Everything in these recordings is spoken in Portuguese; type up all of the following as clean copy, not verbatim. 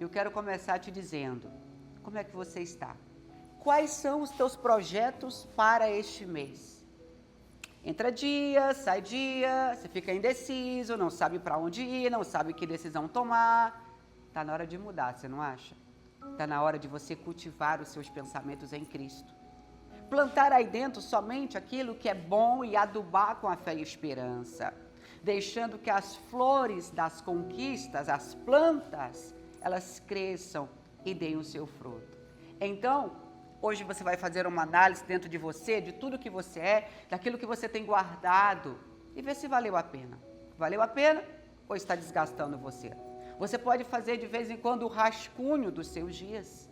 Eu quero começar te dizendo, como é que você está? Quais são os teus projetos para este mês? Entra dia, sai dia, você fica indeciso, não sabe para onde ir, não sabe que decisão tomar. Está na hora de mudar, você não acha? Está na hora de você cultivar os seus pensamentos em Cristo. Plantar aí dentro somente aquilo que é bom e adubar com a fé e esperança. Deixando que as flores das conquistas, as plantas, elas cresçam e deem o seu fruto. Então, hoje você vai fazer uma análise dentro de você, de tudo que você é, daquilo que você tem guardado e ver se valeu a pena. Valeu a pena ou está desgastando você? Você pode fazer de vez em quando o rascunho dos seus dias.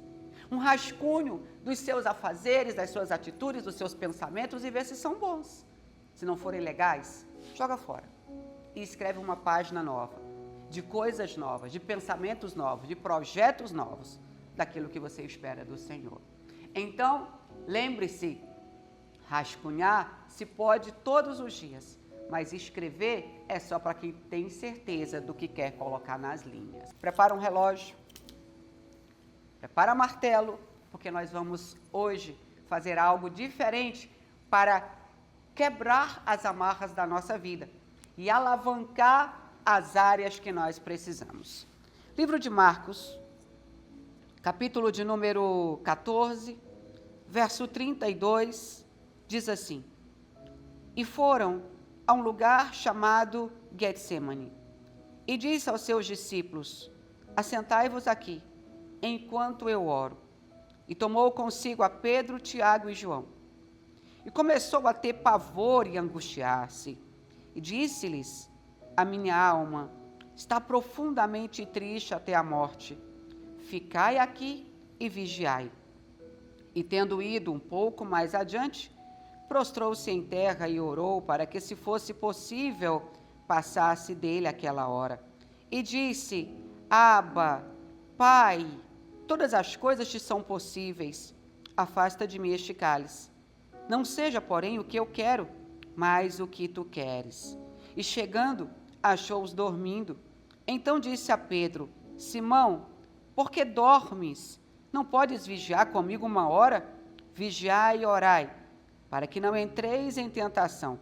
Um rascunho dos seus afazeres, das suas atitudes, dos seus pensamentos e ver se são bons. Se não forem legais, joga fora. E escreve uma página nova, de coisas novas, de pensamentos novos, de projetos novos, daquilo que você espera do Senhor. Então, lembre-se, rascunhar se pode todos os dias, mas escrever é só para quem tem certeza do que quer colocar nas linhas. Prepara um relógio, prepara martelo, porque nós vamos hoje fazer algo diferente para quebrar as amarras da nossa vida e alavancar as áreas que nós precisamos. Livro de Marcos, capítulo de número 14, verso 32, diz assim: E foram a um lugar chamado Getsemane, e disse aos seus discípulos: Assentai-vos aqui, enquanto eu oro. E tomou consigo a Pedro, Tiago e João. E começou a ter pavor e angustiar-se. E disse-lhes: A minha alma está profundamente triste até a morte. Ficai aqui e vigiai. E tendo ido um pouco mais adiante, prostrou-se em terra e orou para que, se fosse possível, passasse dele aquela hora. E disse: Abba, Pai, todas as coisas te são possíveis. Afasta de mim este cálice. Não seja, porém, o que eu quero, mas o que tu queres. E chegando, achou-os dormindo. Então disse a Pedro: Simão, por que dormes? Não podes vigiar comigo uma hora? Vigiai e orai, para que não entreis em tentação.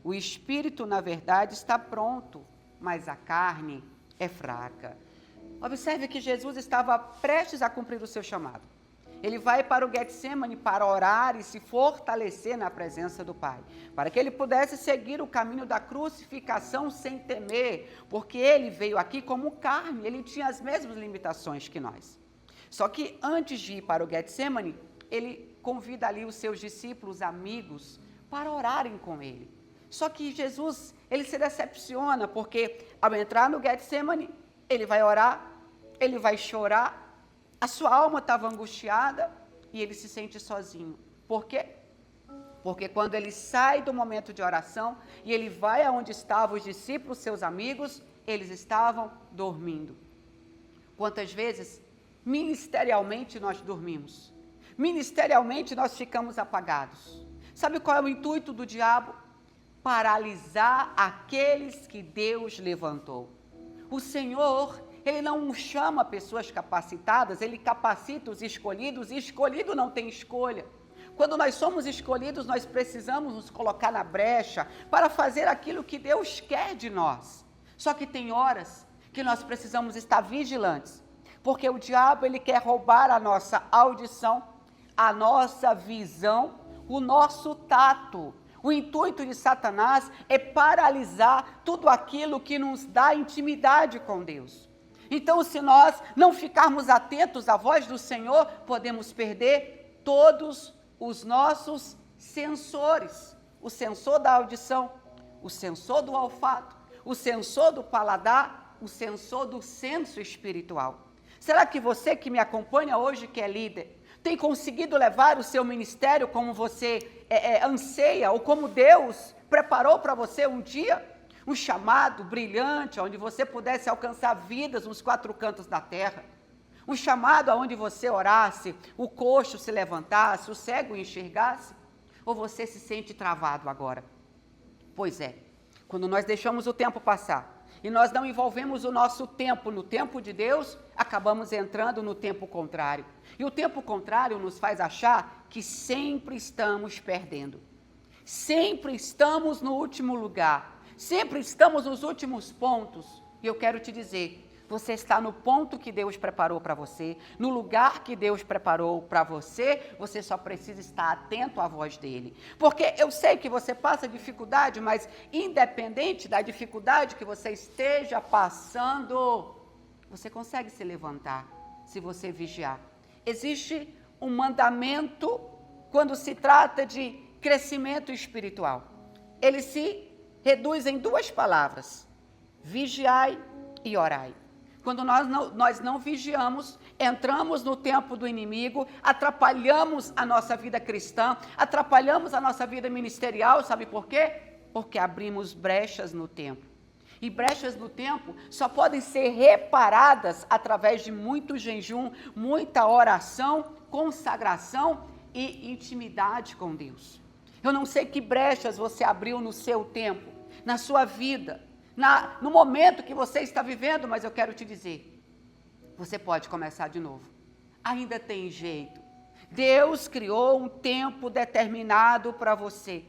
O espírito, na verdade, está pronto, mas a carne é fraca. Observe que Jesus estava prestes a cumprir o seu chamado. Ele vai para o Getsemane para orar e se fortalecer na presença do Pai, para que ele pudesse seguir o caminho da crucificação sem temer, porque ele veio aqui como carne, ele tinha as mesmas limitações que nós. Só que antes de ir para o Getsemane, ele convida ali os seus discípulos, amigos, para orarem com ele. Só que Jesus, ele se decepciona, porque ao entrar no Getsemane, ele vai orar, ele vai chorar, a sua alma estava angustiada e ele se sente sozinho. Por quê? Porque quando ele sai do momento de oração e ele vai aonde estavam os discípulos, seus amigos, eles estavam dormindo. Quantas vezes, ministerialmente, nós dormimos? Ministerialmente, nós ficamos apagados. Sabe qual é o intuito do diabo? Paralisar aqueles que Deus levantou. O Senhor, ele não chama pessoas capacitadas, ele capacita os escolhidos, e escolhido não tem escolha. Quando nós somos escolhidos, nós precisamos nos colocar na brecha para fazer aquilo que Deus quer de nós. Só que tem horas que nós precisamos estar vigilantes, porque o diabo, ele quer roubar a nossa audição, a nossa visão, o nosso tato. O intuito de Satanás é paralisar tudo aquilo que nos dá intimidade com Deus. Então, se nós não ficarmos atentos à voz do Senhor, podemos perder todos os nossos sensores. O sensor da audição, o sensor do olfato, o sensor do paladar, o sensor do senso espiritual. Será que você que me acompanha hoje, que é líder, tem conseguido levar o seu ministério como você anseia, ou como Deus preparou para você um dia? Um chamado brilhante, onde você pudesse alcançar vidas nos quatro cantos da terra. Um chamado onde você orasse, o coxo se levantasse, o cego enxergasse. Ou você se sente travado agora? Pois é, quando nós deixamos o tempo passar e nós não envolvemos o nosso tempo no tempo de Deus, acabamos entrando no tempo contrário. E o tempo contrário nos faz achar que sempre estamos perdendo. Sempre estamos no último lugar. Sempre estamos nos últimos pontos. E eu quero te dizer, você está no ponto que Deus preparou para você, no lugar que Deus preparou para você, você só precisa estar atento à voz dele. Porque eu sei que você passa dificuldade, mas independente da dificuldade que você esteja passando, você consegue se levantar se você vigiar. Existe um mandamento quando se trata de crescimento espiritual. Ele se reduz em 2 palavras: vigiai e orai. Quando nós não vigiamos, entramos no tempo do inimigo, atrapalhamos a nossa vida cristã, atrapalhamos a nossa vida ministerial, sabe por quê? Porque abrimos brechas no tempo. E brechas no tempo só podem ser reparadas através de muito jejum, muita oração, consagração e intimidade com Deus. Eu não sei que brechas você abriu no seu tempo, na sua vida, no momento que você está vivendo, mas eu quero te dizer, você pode começar de novo. Ainda tem jeito. Deus criou um tempo determinado para você.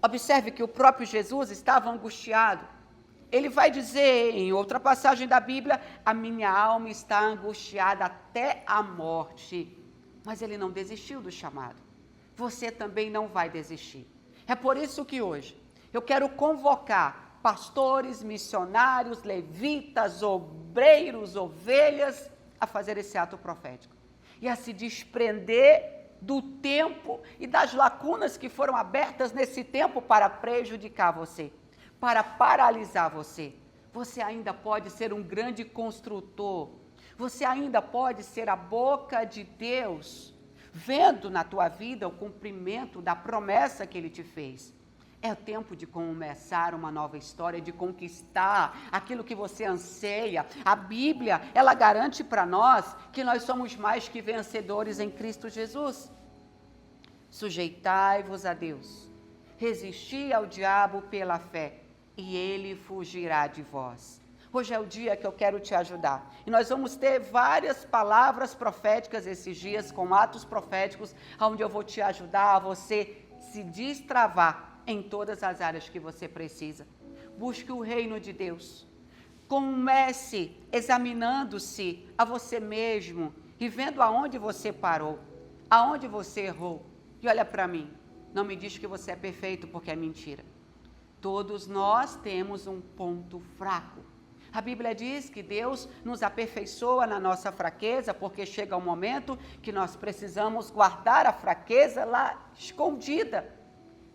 Observe que o próprio Jesus estava angustiado. Ele vai dizer em outra passagem da Bíblia, a minha alma está angustiada até a morte. Mas ele não desistiu do chamado. Você também não vai desistir. É por isso que hoje eu quero convocar pastores, missionários, levitas, obreiros, ovelhas, a fazer esse ato profético. E a se desprender do tempo e das lacunas que foram abertas nesse tempo para prejudicar você, para paralisar você. Você ainda pode ser um grande construtor. Você ainda pode ser a boca de Deus, vendo na tua vida o cumprimento da promessa que Ele te fez. É o tempo de começar uma nova história, de conquistar aquilo que você anseia. A Bíblia, ela garante para nós que nós somos mais que vencedores em Cristo Jesus. Sujeitai-vos a Deus, resisti ao diabo pela fé, e ele fugirá de vós. Hoje é o dia que eu quero te ajudar. E nós vamos ter várias palavras proféticas esses dias, com atos proféticos, onde eu vou te ajudar a você se destravar em todas as áreas que você precisa. Busque o reino de Deus. Comece examinando-se a você mesmo e vendo aonde você parou, aonde você errou. E olha para mim, não me diz que você é perfeito, porque é mentira. Todos nós temos um ponto fraco. A Bíblia diz que Deus nos aperfeiçoa na nossa fraqueza, porque chega um momento que nós precisamos guardar a fraqueza lá escondida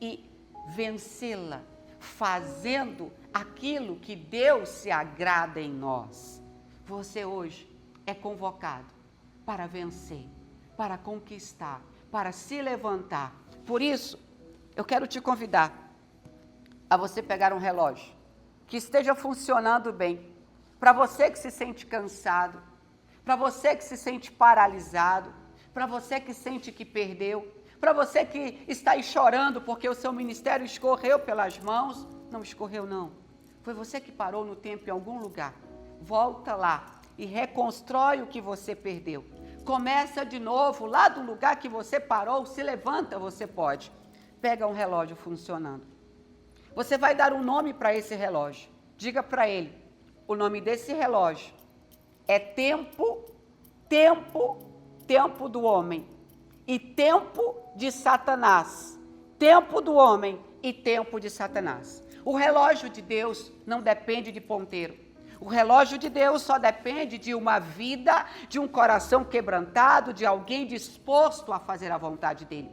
e vencê-la, fazendo aquilo que Deus se agrada em nós. Você hoje é convocado para vencer, para conquistar, para se levantar. Por isso, eu quero te convidar a você pegar um relógio que esteja funcionando bem, para você que se sente cansado, para você que se sente paralisado, para você que sente que perdeu, para você que está aí chorando porque o seu ministério escorreu pelas mãos. Não escorreu, não. Foi você que parou no tempo em algum lugar. Volta lá e reconstrói o que você perdeu. Começa de novo lá do lugar que você parou. Se levanta, você pode. Pega um relógio funcionando. Você vai dar um nome para esse relógio. Diga para ele, o nome desse relógio é tempo do homem e tempo de Satanás. Tempo do homem e tempo de Satanás. O relógio de Deus não depende de ponteiro. O relógio de Deus só depende de uma vida, de um coração quebrantado, de alguém disposto a fazer a vontade dele.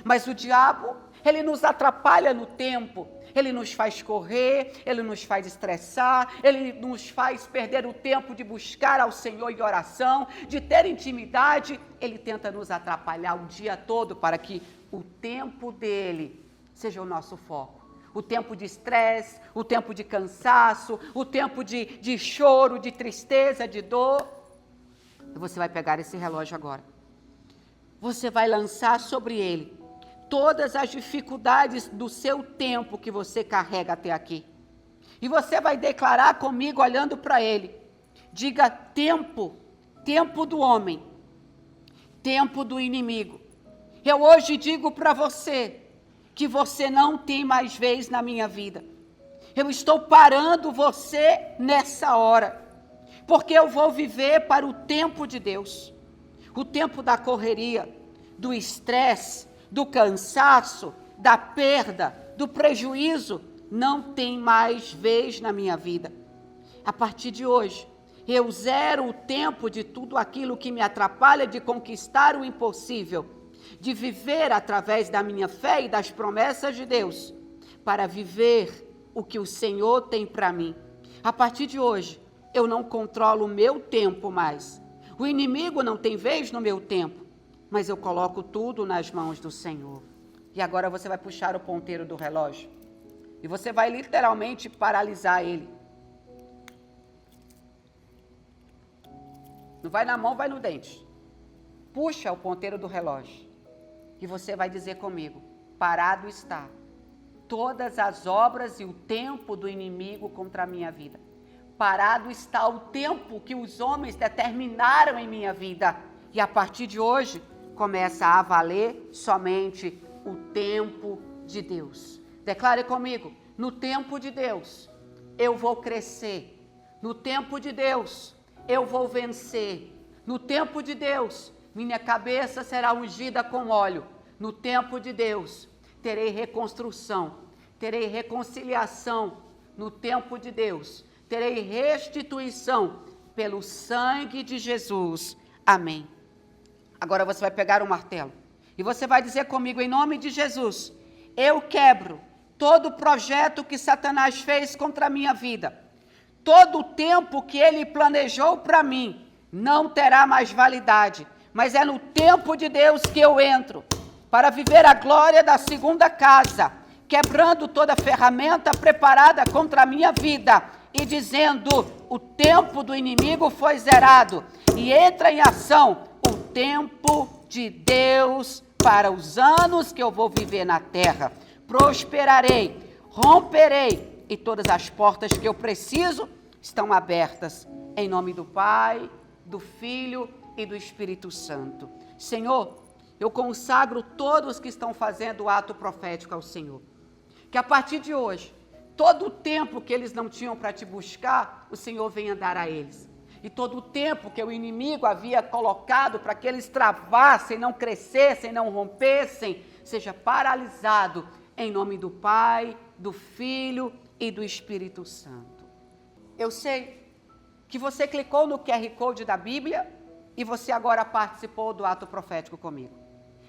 Mas o diabo, ele nos atrapalha no tempo, ele nos faz correr, ele nos faz estressar, ele nos faz perder o tempo de buscar ao Senhor em oração, de ter intimidade. Ele tenta nos atrapalhar o dia todo para que o tempo dele seja o nosso foco. O tempo de estresse, o tempo de cansaço, o tempo de choro, de tristeza, de dor. E você vai pegar esse relógio agora. Você vai lançar sobre ele todas as dificuldades do seu tempo que você carrega até aqui. E você vai declarar comigo olhando para ele. Diga: tempo, tempo do homem, tempo do inimigo. Eu hoje digo para você que você não tem mais vez na minha vida. Eu estou parando você nessa hora, porque eu vou viver para o tempo de Deus. O tempo da correria, do estresse, do cansaço, da perda, do prejuízo, não tem mais vez na minha vida. A partir de hoje, eu zero o tempo de tudo aquilo que me atrapalha de conquistar o impossível, de viver através da minha fé e das promessas de Deus, para viver o que o Senhor tem para mim. A partir de hoje, eu não controlo o meu tempo mais. O inimigo não tem vez no meu tempo, mas eu coloco tudo nas mãos do Senhor. E agora você vai puxar o ponteiro do relógio e você vai literalmente paralisar ele. Não vai na mão, vai no dente. Puxa o ponteiro do relógio e você vai dizer comigo: parado está todas as obras e o tempo do inimigo contra a minha vida. Parado está o tempo que os homens determinaram em minha vida. E a partir de hoje, começa a valer somente o tempo de Deus. Declare comigo: no tempo de Deus, eu vou crescer. No tempo de Deus, eu vou vencer. No tempo de Deus, minha cabeça será ungida com óleo. No tempo de Deus, terei reconstrução, terei reconciliação. No tempo de Deus, terei restituição pelo sangue de Jesus. Amém. Agora você vai pegar o martelo e você vai dizer comigo, em nome de Jesus: eu quebro todo o projeto que Satanás fez contra a minha vida. Todo o tempo que ele planejou para mim não terá mais validade, mas é no tempo de Deus que eu entro para viver a glória da segunda casa, quebrando toda ferramenta preparada contra a minha vida e dizendo: o tempo do inimigo foi zerado e entra em ação o tempo de Deus para os anos que eu vou viver na terra. Prosperarei, romperei e todas as portas que eu preciso estão abertas. Em nome do Pai, do Filho e do Espírito Santo. Senhor, eu consagro todos que estão fazendo o ato profético ao Senhor. Que a partir de hoje, todo o tempo que eles não tinham para te buscar, o Senhor venha dar a eles. E todo o tempo que o inimigo havia colocado para que eles travassem, não crescessem, não rompessem, seja paralisado em nome do Pai, do Filho e do Espírito Santo. Eu sei que você clicou no QR Code da Bíblia e você agora participou do ato profético comigo.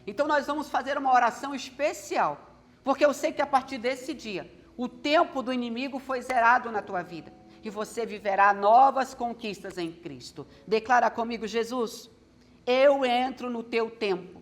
Então nós vamos fazer uma oração especial, porque eu sei que a partir desse dia, o tempo do inimigo foi zerado na tua vida e você viverá novas conquistas em Cristo. Declara comigo: Jesus, eu entro no teu tempo.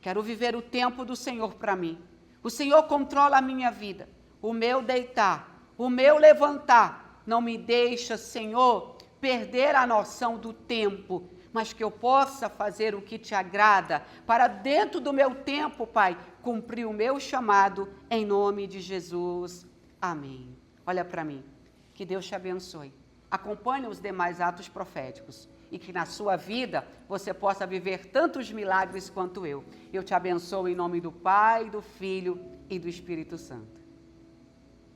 Quero viver o tempo do Senhor para mim. O Senhor controla a minha vida, o meu deitar, o meu levantar. Não me deixa, Senhor, perder a noção do tempo, mas que eu possa fazer o que te agrada, para dentro do meu tempo, Pai, cumprir o meu chamado, em nome de Jesus. Amém. Olha para mim. Que Deus te abençoe. Acompanhe os demais atos proféticos e que na sua vida você possa viver tantos milagres quanto eu. Eu te abençoo em nome do Pai, do Filho e do Espírito Santo.